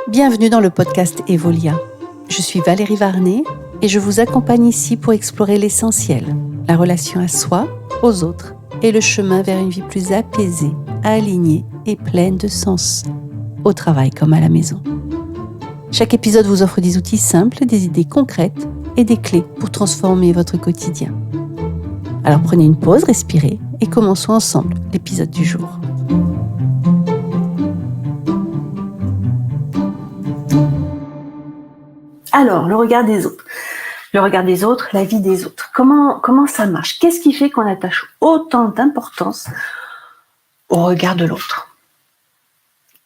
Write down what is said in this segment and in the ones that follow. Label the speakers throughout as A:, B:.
A: Bienvenue dans le podcast Evolia. Je suis Valérie Varnet et je vous accompagne ici pour explorer l'essentiel, la relation à soi, aux autres et le chemin vers une vie plus apaisée, alignée et pleine de sens, au travail comme à la maison. Chaque épisode vous offre des outils simples, des idées concrètes et des clés pour transformer votre quotidien. Alors prenez une pause, respirez et commençons ensemble l'épisode du jour. Alors, le regard des autres. Le regard des autres, la vie des autres. Comment ça marche ? Qu'est-ce qui fait qu'on attache autant d'importance au regard de l'autre ?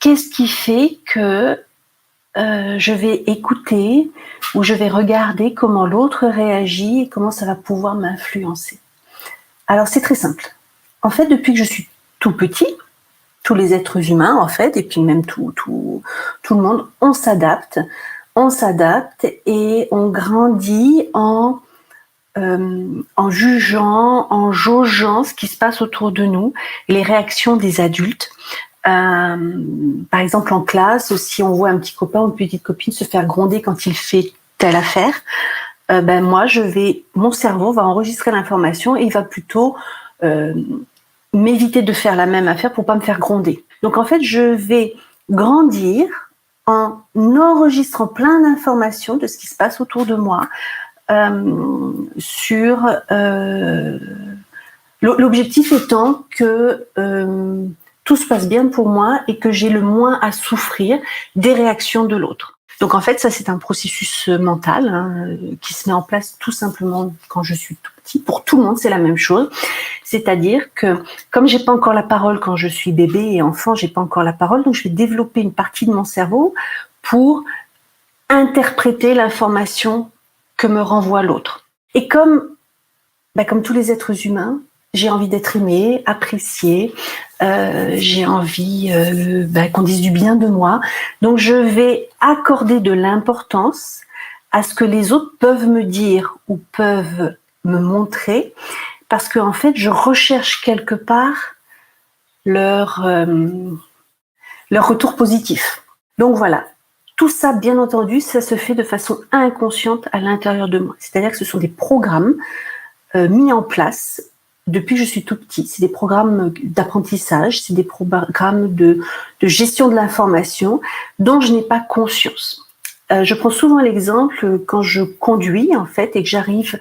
A: Qu'est-ce qui fait que je vais écouter ou je vais regarder comment l'autre réagit et comment ça va pouvoir m'influencer ? Alors, c'est très simple. En fait, depuis que je suis tout petit, tous les êtres humains, en fait, et puis même tout le monde, on s'adapte et on grandit en jugeant, en jaugeant ce qui se passe autour de nous, les réactions des adultes. Par exemple, en classe, si on voit un petit copain ou une petite copine se faire gronder quand il fait telle affaire, mon cerveau va enregistrer l'information et il va plutôt m'éviter de faire la même affaire pour pas me faire gronder. Donc en fait, je vais grandir en enregistrant plein d'informations de ce qui se passe autour de moi, l'objectif étant que tout se passe bien pour moi et que j'ai le moins à souffrir des réactions de l'autre. Donc en fait, ça c'est un processus mental qui se met en place tout simplement quand je suis tout petit. Pour tout le monde, c'est la même chose. C'est-à-dire que comme j'ai pas encore la parole quand je suis bébé et enfant, j'ai pas encore la parole, donc je vais développer une partie de mon cerveau pour interpréter l'information que me renvoie l'autre. Et comme tous les êtres humains, j'ai envie d'être aimée, appréciée, j'ai envie qu'on dise du bien de moi. Donc je vais accorder de l'importance à ce que les autres peuvent me dire ou peuvent me montrer, parce qu'en fait, je recherche quelque part leur retour positif. Donc voilà, tout ça, bien entendu, ça se fait de façon inconsciente à l'intérieur de moi. C'est-à-dire que ce sont des programmes mis en place depuis que je suis tout petit. C'est des programmes d'apprentissage, c'est des programmes de gestion de l'information dont je n'ai pas conscience. Je prends souvent l'exemple quand je conduis, en fait, et que j'arrive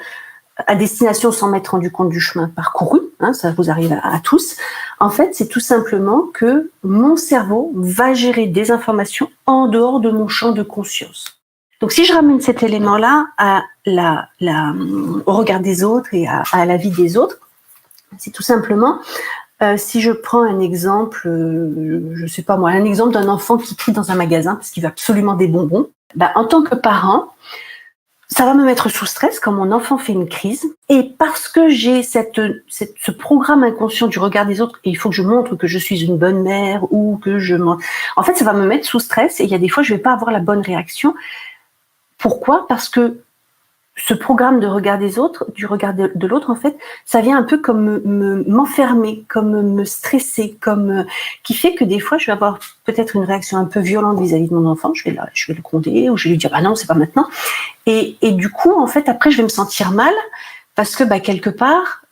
A: à destination sans m'être rendu compte du chemin parcouru, ça vous arrive à tous. En fait, c'est tout simplement que mon cerveau va gérer des informations en dehors de mon champ de conscience. Donc, si je ramène cet élément-là au regard des autres et à la vie des autres, c'est tout simplement, si je prends un exemple, un exemple d'un enfant qui crie dans un magasin parce qu'il veut absolument des bonbons, en tant que parent, ça va me mettre sous stress quand mon enfant fait une crise. Et parce que j'ai ce programme inconscient du regard des autres, et il faut que je montre que je suis une bonne mère ou que en fait, ça va me mettre sous stress et il y a des fois, je vais pas avoir la bonne réaction. Pourquoi ? Parce que ce programme de regard des autres, du regard de l'autre, en fait, ça vient un peu comme m'enfermer, comme me stresser, qui fait que des fois, je vais avoir peut-être une réaction un peu violente vis-à-vis de mon enfant. Je vais le gronder ou je vais lui dire non, c'est pas maintenant. Et du coup, en fait, après, je vais me sentir mal parce que quelque part,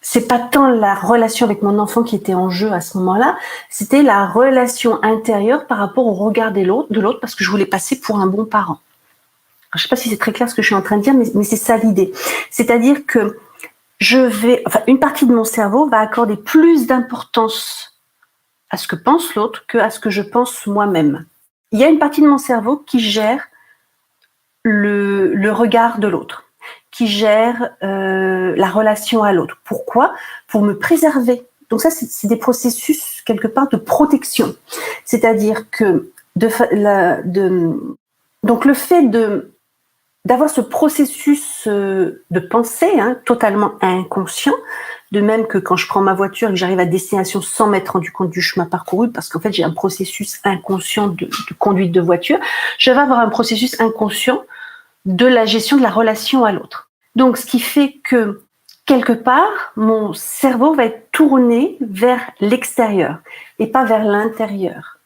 A: c'est pas tant la relation avec mon enfant qui était en jeu à ce moment-là, c'était la relation intérieure par rapport au regard de l'autre, parce que je voulais passer pour un bon parent. Alors, je sais pas si c'est très clair ce que je suis en train de dire, mais c'est ça l'idée. C'est-à-dire que une partie de mon cerveau va accorder plus d'importance à ce que pense l'autre qu'à ce que je pense moi-même. Il y a une partie de mon cerveau qui gère le regard de l'autre, qui gère la relation à l'autre. Pourquoi ? Pour me préserver. Donc ça, c'est des processus quelque part de protection. C'est-à-dire que donc le fait d'avoir ce processus de pensée totalement inconscient, de même que quand je prends ma voiture et que j'arrive à destination sans m'être rendu compte du chemin parcouru, parce qu'en fait j'ai un processus inconscient de conduite de voiture, je vais avoir un processus inconscient de la gestion de la relation à l'autre. Donc ce qui fait que quelque part, mon cerveau va être tourné vers l'extérieur et pas vers l'intérieur.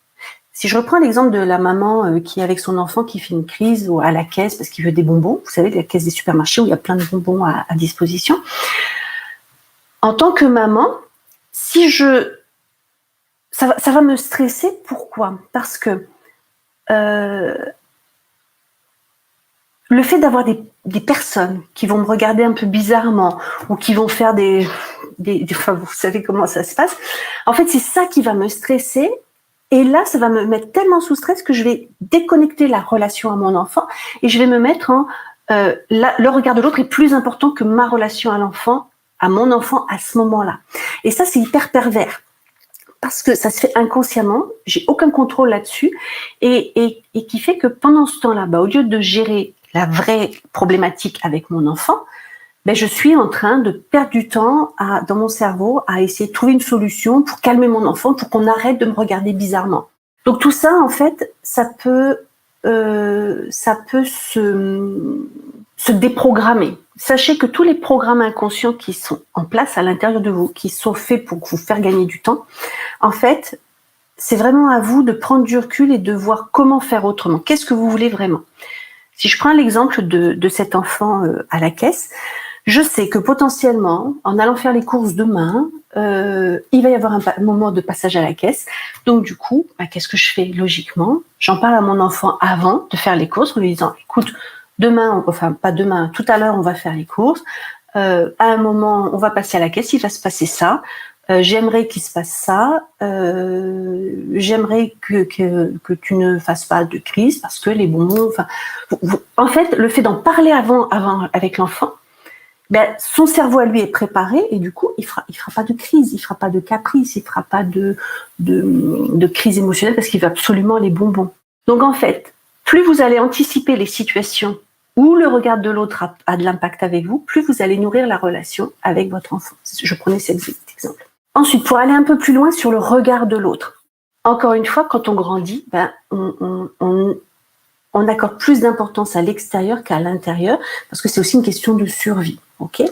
A: Si je reprends l'exemple de la maman qui est avec son enfant qui fait une crise ou à la caisse parce qu'il veut des bonbons, vous savez, la caisse des supermarchés où il y a plein de bonbons à disposition. En tant que maman, si ça va me stresser. Pourquoi? Parce que le fait d'avoir des personnes qui vont me regarder un peu bizarrement ou qui vont faire enfin, vous savez comment ça se passe. En fait, c'est ça qui va me stresser. Et là, ça va me mettre tellement sous stress que je vais déconnecter la relation à mon enfant et je vais me mettre le regard de l'autre est plus important que ma relation à mon enfant à ce moment-là. Et ça, c'est hyper pervers. Parce que ça se fait inconsciemment, j'ai aucun contrôle là-dessus, et qui fait que pendant ce temps-là, au lieu de gérer la vraie problématique avec mon enfant, je suis en train de perdre du temps dans mon cerveau à essayer de trouver une solution pour calmer mon enfant, pour qu'on arrête de me regarder bizarrement. Donc tout ça, en fait, ça peut se déprogrammer. Sachez que tous les programmes inconscients qui sont en place à l'intérieur de vous, qui sont faits pour vous faire gagner du temps, en fait, c'est vraiment à vous de prendre du recul et de voir comment faire autrement. Qu'est-ce que vous voulez vraiment? Si je prends l'exemple de cet enfant à la caisse, je sais que potentiellement, en allant faire les courses demain, il va y avoir un moment de passage à la caisse. Donc du coup, qu'est-ce que je fais? Logiquement, j'en parle à mon enfant avant de faire les courses en lui disant, écoute, demain, enfin pas demain, tout à l'heure on va faire les courses, à un moment on va passer à la caisse, il va se passer ça, j'aimerais qu'il se passe ça, j'aimerais que tu ne fasses pas de crise parce que les bonbons, en fait le fait d'en parler avant avec l'enfant, son cerveau à lui est préparé et du coup il fera pas de crise, il fera pas de caprice, il fera pas de crise émotionnelle parce qu'il veut absolument les bonbons. Donc en fait, plus vous allez anticiper les situations où le regard de l'autre a de l'impact avec vous, plus vous allez nourrir la relation avec votre enfant. Je prenais cet exemple. Ensuite, pour aller un peu plus loin sur le regard de l'autre. Encore une fois, quand on grandit, on accorde plus d'importance à l'extérieur qu'à l'intérieur, parce que c'est aussi une question de survie. Ok ? Et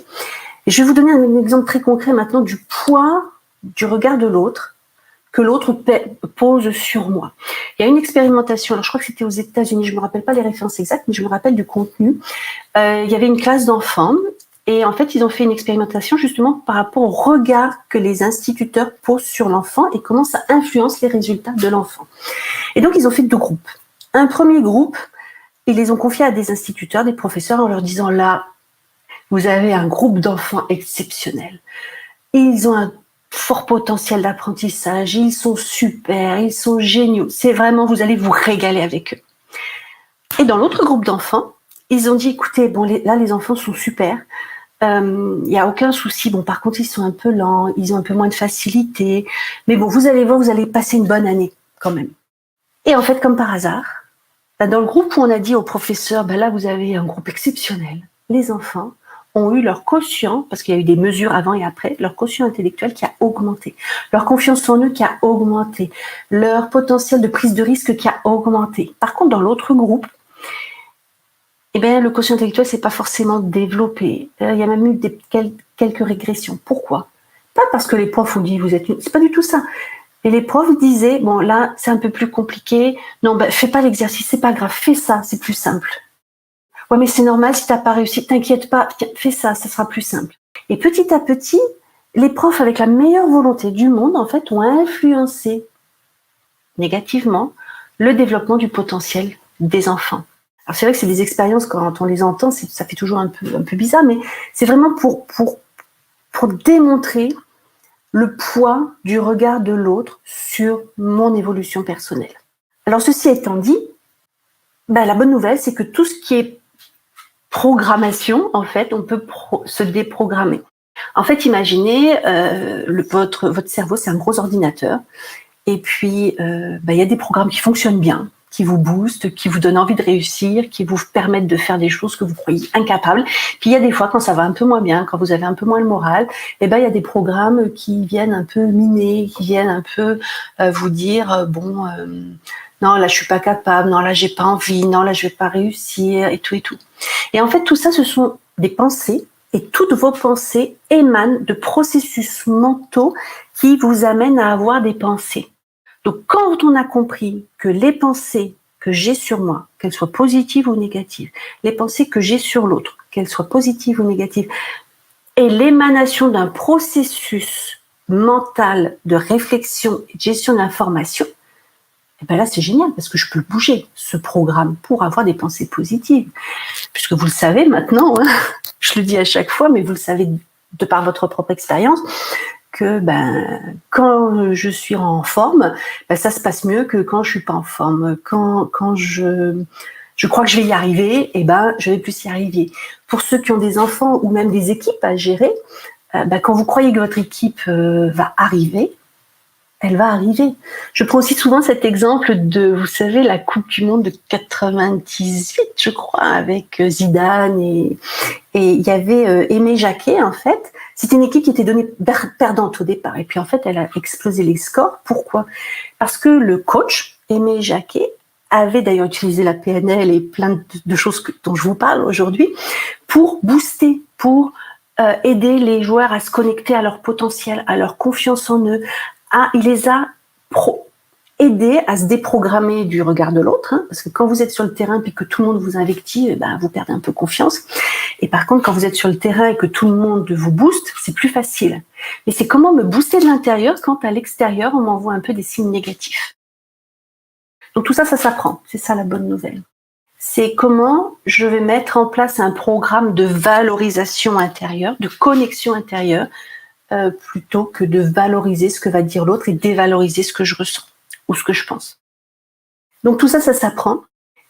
A: je vais vous donner un exemple très concret maintenant du poids du regard de l'autre que l'autre pose sur moi. Il y a une expérimentation, alors je crois que c'était aux États-Unis, je ne me rappelle pas les références exactes, mais je me rappelle du contenu. Il y avait une classe d'enfants, et en fait, ils ont fait une expérimentation justement par rapport au regard que les instituteurs posent sur l'enfant et comment ça influence les résultats de l'enfant. Et donc, ils ont fait 2 groupes. Un premier groupe, ils les ont confiés à des instituteurs, des professeurs, en leur disant, là, vous avez un groupe d'enfants exceptionnels. Ils ont un fort potentiel d'apprentissage, ils sont super, ils sont géniaux. C'est vraiment, vous allez vous régaler avec eux. Et dans l'autre groupe d'enfants, ils ont dit, écoutez, là, les enfants sont super. Il n'y a aucun souci. Bon, par contre, ils sont un peu lents, ils ont un peu moins de facilité. Mais bon, vous allez voir, vous allez passer une bonne année quand même. Et en fait, comme par hasard, dans le groupe où on a dit au professeur, là, vous avez un groupe exceptionnel, les enfants ont eu leur quotient, parce qu'il y a eu des mesures avant et après, leur quotient intellectuel qui a augmenté, leur confiance en eux qui a augmenté, leur potentiel de prise de risque qui a augmenté. Par contre, dans l'autre groupe, le quotient intellectuel s'est pas forcément développé. Il y a même eu quelques régressions. Pourquoi? Pas parce que les profs ont dit vous êtes c'est pas du tout ça. Et les profs disaient bon là c'est un peu plus compliqué. Non fais pas l'exercice, c'est pas grave, fais ça, c'est plus simple. Ouais mais c'est normal si t'as pas réussi, t'inquiète pas, fais ça, ça sera plus simple. Et petit à petit, les profs avec la meilleure volonté du monde en fait ont influencé négativement le développement du potentiel des enfants. Alors c'est vrai que c'est des expériences, quand on les entend, ça fait toujours un peu bizarre, mais c'est vraiment pour démontrer le poids du regard de l'autre sur mon évolution personnelle. Alors ceci étant dit, la bonne nouvelle, c'est que tout ce qui est programmation, en fait, on peut se déprogrammer. En fait, imaginez, votre cerveau, c'est un gros ordinateur, et puis il y a des programmes qui fonctionnent bien, qui vous boostent, qui vous donnent envie de réussir, qui vous permettent de faire des choses que vous croyez incapables. Puis il y a des fois, quand ça va un peu moins bien, quand vous avez un peu moins le moral, il y a des programmes qui viennent un peu miner, qui viennent un peu vous dire non, là je suis pas capable, non, là j'ai pas envie, non, là je vais pas réussir, et tout et tout. Et en fait, tout ça, ce sont des pensées Et toutes vos pensées émanent de processus mentaux qui vous amènent à avoir des pensées. Donc, quand on a compris que les pensées que j'ai sur moi, qu'elles soient positives ou négatives, les pensées que j'ai sur l'autre, qu'elles soient positives ou négatives, est l'émanation d'un processus mental de réflexion et de gestion de l'information, et bien là, c'est génial parce que je peux le bouger, ce programme, pour avoir des pensées positives. Puisque vous le savez maintenant, hein, je le dis à chaque fois, mais vous le savez de par votre propre expérience, que quand je suis en forme, ça se passe mieux que quand je suis pas en forme. Quand je crois que je vais y arriver, je vais plus y arriver. Pour ceux qui ont des enfants ou même des équipes à gérer, quand vous croyez que votre équipe va arriver, elle va arriver. Je prends aussi souvent cet exemple de, vous savez, la Coupe du Monde de 98, je crois, avec Zidane et il y avait Aimé Jacquet, en fait. C'était une équipe qui était donnée perdante au départ. Et puis, en fait, elle a explosé les scores. Pourquoi ? Parce que le coach, Aimé Jacquet, avait d'ailleurs utilisé la PNL et plein de choses dont je vous parle aujourd'hui pour booster, pour aider les joueurs à se connecter à leur potentiel, à leur confiance en eux. Il les a aidés à se déprogrammer du regard de l'autre, hein, parce que quand vous êtes sur le terrain et que tout le monde vous invective, vous perdez un peu confiance. Et par contre, quand vous êtes sur le terrain et que tout le monde vous booste, c'est plus facile. Mais c'est comment me booster de l'intérieur quand à l'extérieur, on m'envoie un peu des signes négatifs. Donc tout ça, ça s'apprend. C'est ça la bonne nouvelle. C'est comment je vais mettre en place un programme de valorisation intérieure, de connexion intérieure, plutôt que de valoriser ce que va dire l'autre et dévaloriser ce que je ressens ou ce que je pense. Donc tout ça, ça s'apprend.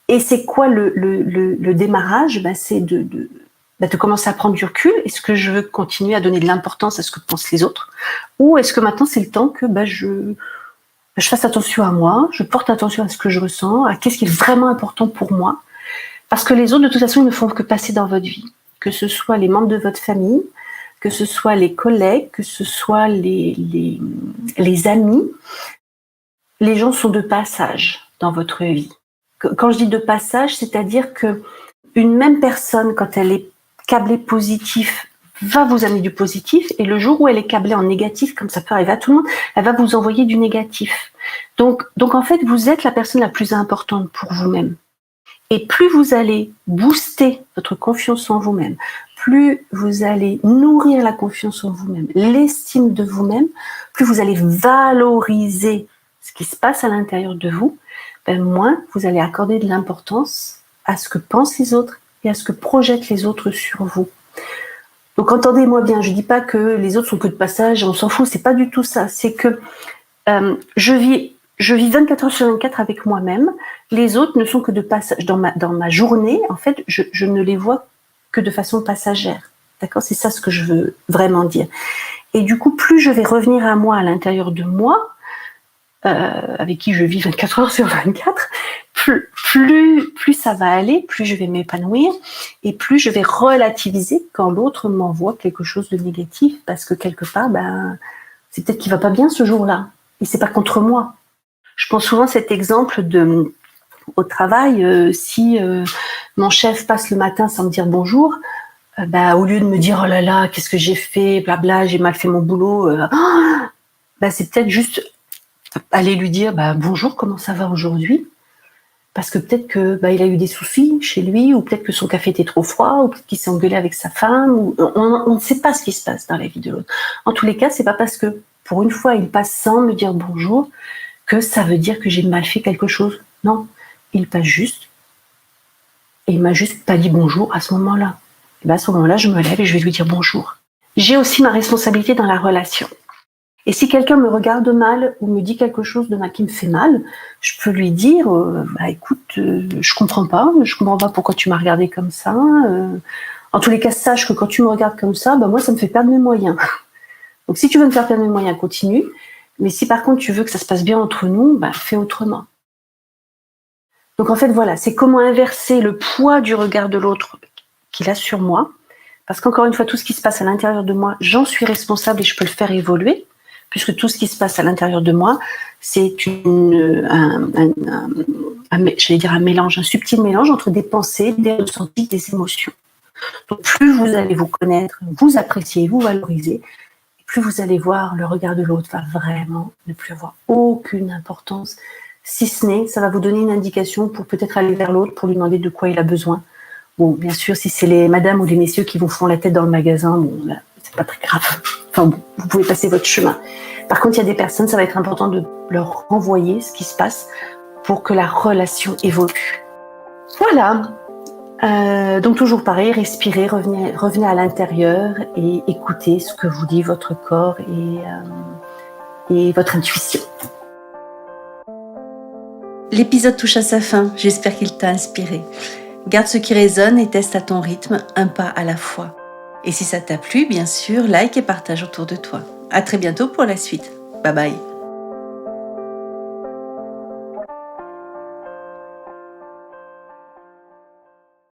A: Et c'est quoi le démarrage ? C'est de commencer à prendre du recul. Est-ce que je veux continuer à donner de l'importance à ce que pensent les autres ? Ou est-ce que maintenant c'est le temps que je fasse attention à moi, je porte attention à ce que je ressens, à qu'est-ce qui est vraiment important pour moi ? Parce que les autres, de toute façon, ils ne font que passer dans votre vie. Que ce soit les membres de votre famille, que ce soit les collègues, que ce soit les amis, les gens sont de passage dans votre vie. Quand je dis de passage, c'est-à-dire que une même personne, quand elle est câblée positif, va vous amener du positif, et le jour où elle est câblée en négatif, comme ça peut arriver à tout le monde, elle va vous envoyer du négatif. Donc en fait, vous êtes la personne la plus importante pour vous-même. Et plus vous allez booster votre confiance en vous-même, plus vous allez nourrir la confiance en vous-même, l'estime de vous-même, plus vous allez valoriser ce qui se passe à l'intérieur de vous, moins vous allez accorder de l'importance à ce que pensent les autres et à ce que projettent les autres sur vous. Donc entendez-moi bien, je ne dis pas que les autres sont que de passage, on s'en fout, c'est pas du tout ça. C'est que je vis 24 heures sur 24 avec moi-même. Les autres ne sont que de passage. Dans ma journée, en fait, je ne les vois que de façon passagère. D'accord ? C'est ça ce que je veux vraiment dire. Et du coup, plus je vais revenir à moi, à l'intérieur de moi, avec qui je vis 24 heures sur 24, plus ça va aller, plus je vais m'épanouir et plus je vais relativiser quand l'autre m'envoie quelque chose de négatif, parce que quelque part, c'est peut-être qu'il va pas bien ce jour-là et c'est pas contre moi. Je pense souvent à cet exemple au travail, si mon chef passe le matin sans me dire bonjour, au lieu de me dire oh là là, qu'est-ce que j'ai fait, blabla, j'ai mal fait mon boulot, c'est peut-être juste aller lui dire bonjour, comment ça va aujourd'hui ? Parce que peut-être que il a eu des soucis chez lui, ou peut-être que son café était trop froid, ou peut-être qu'il s'est engueulé avec sa femme, ou on ne sait pas ce qui se passe dans la vie de l'autre. En tous les cas, c'est pas parce que pour une fois il passe sans me dire bonjour que ça veut dire que j'ai mal fait quelque chose. Non, il passe juste et il m'a juste pas dit bonjour à ce moment-là. Et à ce moment-là, je me lève et je vais lui dire bonjour. J'ai aussi ma responsabilité dans la relation. Et si quelqu'un me regarde mal ou me dit quelque chose de mal qui me fait mal, je peux lui dire écoute, je comprends pas pourquoi tu m'as regardé comme ça. En tous les cas, sache que quand tu me regardes comme ça, moi ça me fait perdre mes moyens. Donc si tu veux me faire perdre mes moyens, continue. Mais si par contre tu veux que ça se passe bien entre nous, fais autrement. Donc en fait voilà, c'est comment inverser le poids du regard de l'autre qu'il a sur moi. Parce qu'encore une fois, tout ce qui se passe à l'intérieur de moi, j'en suis responsable et je peux le faire évoluer. Puisque tout ce qui se passe à l'intérieur de moi, c'est un mélange, un subtil mélange entre des pensées, des ressentis, des émotions. Donc plus vous allez vous connaître, vous apprécier, vous valoriser, plus vous allez voir le regard de l'autre va vraiment ne plus avoir aucune importance, si ce n'est, ça va vous donner une indication pour peut-être aller vers l'autre, pour lui demander de quoi il a besoin. Bon, bien sûr, si c'est les madames ou les messieurs qui vous font la tête dans le magasin, bon, là, c'est pas très grave. Enfin bon, vous pouvez passer votre chemin. Par contre, il y a des personnes, ça va être important de leur renvoyer ce qui se passe pour que la relation évolue. Voilà. Donc toujours pareil, respirez, revenez à l'intérieur et écoutez ce que vous dit votre corps et votre intuition.
B: L'épisode touche à sa fin, j'espère qu'il t'a inspiré. Garde ce qui résonne et teste à ton rythme, un pas à la fois. Et si ça t'a plu, bien sûr, like et partage autour de toi. À très bientôt pour la suite. Bye bye.